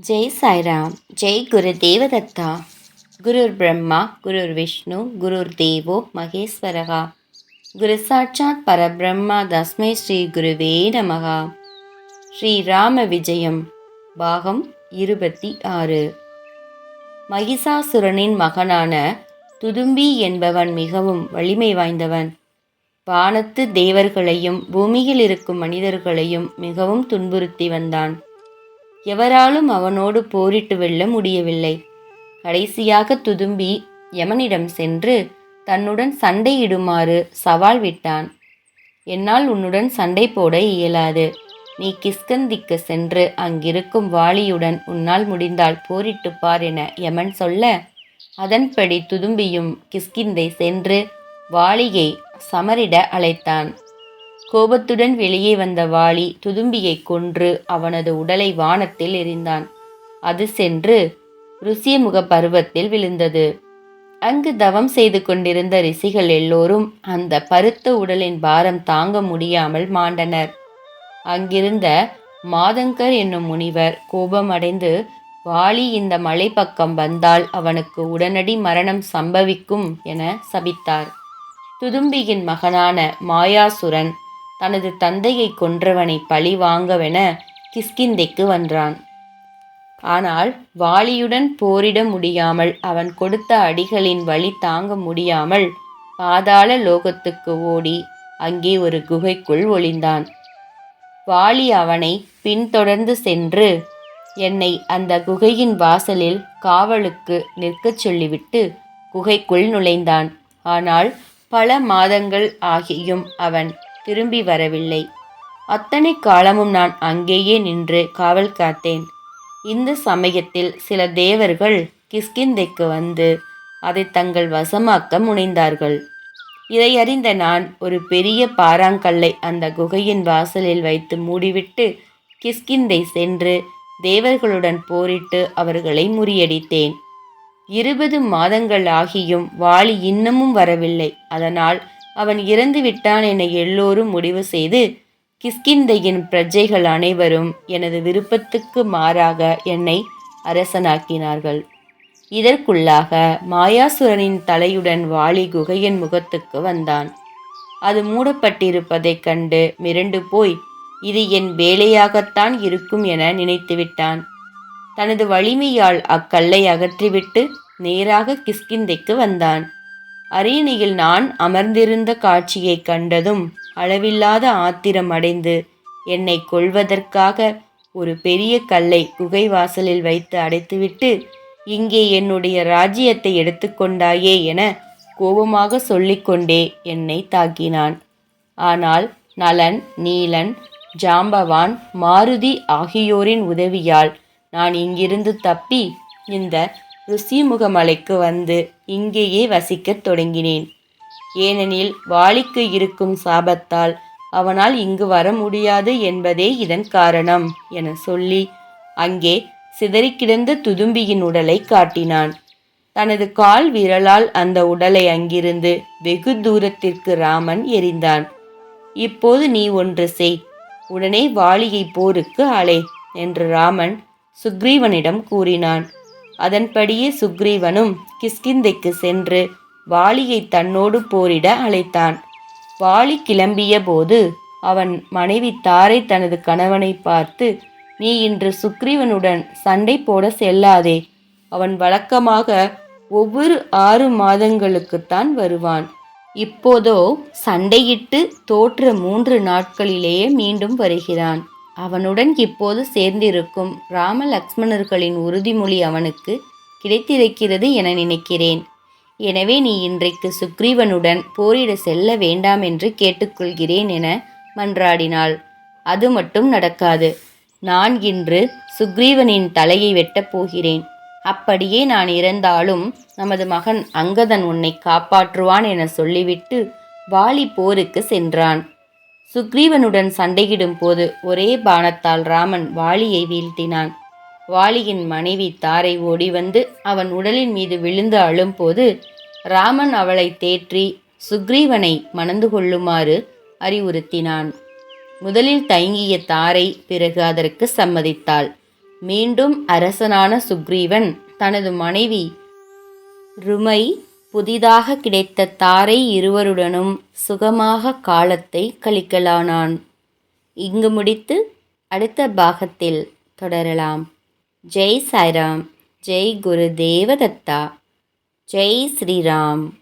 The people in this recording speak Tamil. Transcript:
ஜெய் சாய்ராம். ஜெய் குரு தேவதத்தா. குருர் பிரம்மா குருர் விஷ்ணு குருர் தேவோ மகேஸ்வரகா. குரு சாட்சாத் பரபிரம்மா தஸ்மை ஸ்ரீ குருவே நமகா. ஸ்ரீராம விஜயம் பாகம் 26. மகிஷாசுரனின் மகனான துதும்பி என்பவன் மிகவும் வலிமை வாய்ந்தவன். வானத்து தேவர்களையும் பூமியில் இருக்கும் மனிதர்களையும் மிகவும் துன்புறுத்தி வந்தான். எவராலும் அவனோடு போரிட்டு வெல்ல முடியவில்லை. கடைசியாக துதும்பி யமனிடம் சென்று தன்னுடன் சண்டையிடுமாறு சவால் விட்டான். என்னால் உன்னுடன் சண்டை போட இயலாது. நீ கிஷ்கிந்திக்கு சென்று அங்கிருக்கும் வாலியுடன் உன்னால் முடிந்தால் போரிட்டு பார் என யமன் சொல்ல, அதன்படி துதும்பியும் கிஷ்கிந்தை சென்று வாலியை சமரிட அழைத்தான். கோபத்துடன் வெளியே வந்த வாலி துதும்பியை கொன்று அவனது உடலை வானத்தில் எறிந்தான். அது சென்று ருசியமுக பருவத்தில் விழுந்தது. அங்கு தவம் செய்து கொண்டிருந்த ரிஷிகள் எல்லோரும் அந்த பருத்த உடலின் பாரம் தாங்க முடியாமல் மாண்டனர். அங்கிருந்த மாதங்கர் என்னும் முனிவர் கோபமடைந்து, வாலி இந்த மலை பக்கம் வந்தால் அவனுக்கு உடனடி மரணம் சம்பவிக்கும் என சபித்தார். துதும்பியின் மகனான மாயாசுரன் தனது தந்தையை கொன்றவனை பழி வாங்கவென கிஷ்கிந்தைக்கு வந்தான். ஆனால் வாலியுடன் போரிட முடியாமல் அவன் கொடுத்த அடிகளின் வலி தாங்க முடியாமல் பாதாள லோகத்துக்கு ஓடி அங்கே ஒரு குகைக்குள் ஒளிந்தான். வாலி அவனை பின்தொடர்ந்து சென்று என்னை அந்த குகையின் வாசலில் காவலுக்கு நிற்கச் சொல்லிவிட்டு குகைக்குள் நுழைந்தான். ஆனால் பல மாதங்கள் ஆகியும் அவன் திரும்பி வரவில்லை. அத்தனை காலமும் நான் அங்கேயே நின்று காவல் காத்தேன். இந்த சமயத்தில் சில தேவர்கள் கிஷ்கிந்தைக்கு வந்து அதை தங்கள் வசமாக்க முனைந்தார்கள். இதை அறிந்த நான் ஒரு பெரிய பாறாங்கல்லை அந்த குகையின் வாசலில் வைத்து மூடிவிட்டு கிஷ்கிந்தை சென்று தேவர்களுடன் போரிட்டு அவர்களை முறியடித்தேன். 20 மாதங்கள் ஆகியும் வாலி இன்னமும் வரவில்லை. அதனால் அவன் இறந்து விட்டான் என எல்லோரும் முடிவு செய்து கிஷ்கிந்தையின் பிரஜைகள் அனைவரும் எனது விருப்பத்துக்கு மாறாக என்னை அரசனாக்கினார்கள். இதற்குள்ளாக மாயாசுரனின் தலையுடன் வாலி குகையின் முகத்துக்கு வந்தான். அது மூடப்பட்டிருப்பதைக் கண்டு மிரண்டு போய் இது என் வேலையாகத்தான் இருக்கும் என நினைத்துவிட்டான். தனது வலிமையால் அக்கல்லை அகற்றிவிட்டு நேராக கிஷ்கிந்தைக்கு வந்தான். அரியணையில் நான் அமர்ந்திருந்த காட்சியை கண்டதும் அளவில்லாத ஆத்திரம் அடைந்து என்னை கொல்வதற்காக ஒரு பெரிய கல்லை குகை வாசலில் வைத்து அடைத்துவிட்டு இங்கே என்னுடைய ராஜ்யத்தை எடுத்துக்கொண்டாயே என கோபமாக சொல்லிக்கொண்டே என்னை தாக்கினான். ஆனால் நலன், நீலன், ஜாம்பவான், மாருதி ஆகியோரின் உதவியால் நான் இங்கிருந்து தப்பி இந்த ருசிமுக மலைக்கு வந்து இங்கேயே வசிக்கத் தொடங்கினேன். ஏனெனில் வாலிக்கு இருக்கும் சாபத்தால் அவனால் இங்கு வர முடியாது என்பதே இதன் காரணம் என சொல்லி அங்கே சிதறிக்கிடந்த துதும்பியின் உடலை காட்டினான். தனது கால் விரலால் அந்த உடலை அங்கிருந்து வெகு தூரத்திற்கு ராமன் எறிந்தான். இப்போது நீ ஒன்று செய், உடனே வாலியை போருக்கு அழை என்று ராமன் சுக்ரீவனிடம் கூறினான். அதன்படியே சுக்ரீவனும் கிஷ்கிந்தைக்கு சென்று வாலியை தன்னோடு போரிட அழைத்தான். வாலி கிளம்பிய போது அவன் மனைவி தாரை தனது கணவனை பார்த்து, நீ இன்று சுக்ரீவனுடன் சண்டை போட செல்லாதே. அவன் வழக்கமாக ஒவ்வொரு 6 மாதங்களுக்குத்தான் வருவான். இப்போதோ சண்டையிட்டு தோற்ற 3 நாட்களிலேயே மீண்டும் வருகிறான். அவனுடன் இப்போது சேர்ந்திருக்கும் ராம லக்ஷ்மணர்களின் உறுதிமொழி அவனுக்கு கிடைத்திருக்கிறது என நினைக்கிறேன். எனவே நீ இன்றைக்கு சுக்ரீவனுடன் போரிட செல்ல வேண்டாம் என்று கேட்டுக்கொள்கிறேன் என மன்றாடினாள். அது மட்டும் நடக்காது. நான் இன்று சுக்ரீவனின் தலையை வெட்டப் போகிறேன். அப்படியே நான் இறந்தாலும் நமது மகன் அங்கதன் உன்னை காப்பாற்றுவான் என சொல்லிவிட்டு வாலி போருக்கு சென்றான். சுக்ரீவனுடன் சண்டையிடும் போது ஒரே பாணத்தால் ராமன் வாலியை வீழ்த்தினான். வாலியின் மனைவி தாரை ஓடி வந்து அவன் உடலின் மீது விழுந்து அழும்போது ராமன் அவளை தேற்றி சுக்ரீவனை மணந்து கொள்ளுமாறு அறிவுறுத்தினான். முதலில் தயங்கிய தாரை பிறகு அதற்கு சம்மதித்தாள். மீண்டும் அரசனான சுக்ரீவன் தனது மனைவி ருமை, புதிதாக கிடைத்த தாரை இருவருடனும் சுகமாக காலத்தை கழிக்கலானான். இங்கு முடித்து அடுத்த பாகத்தில் தொடரலாம். ஜெய் சாய்ராம். ஜெய் குரு தேவதத்தா. ஜெய் ஸ்ரீராம்.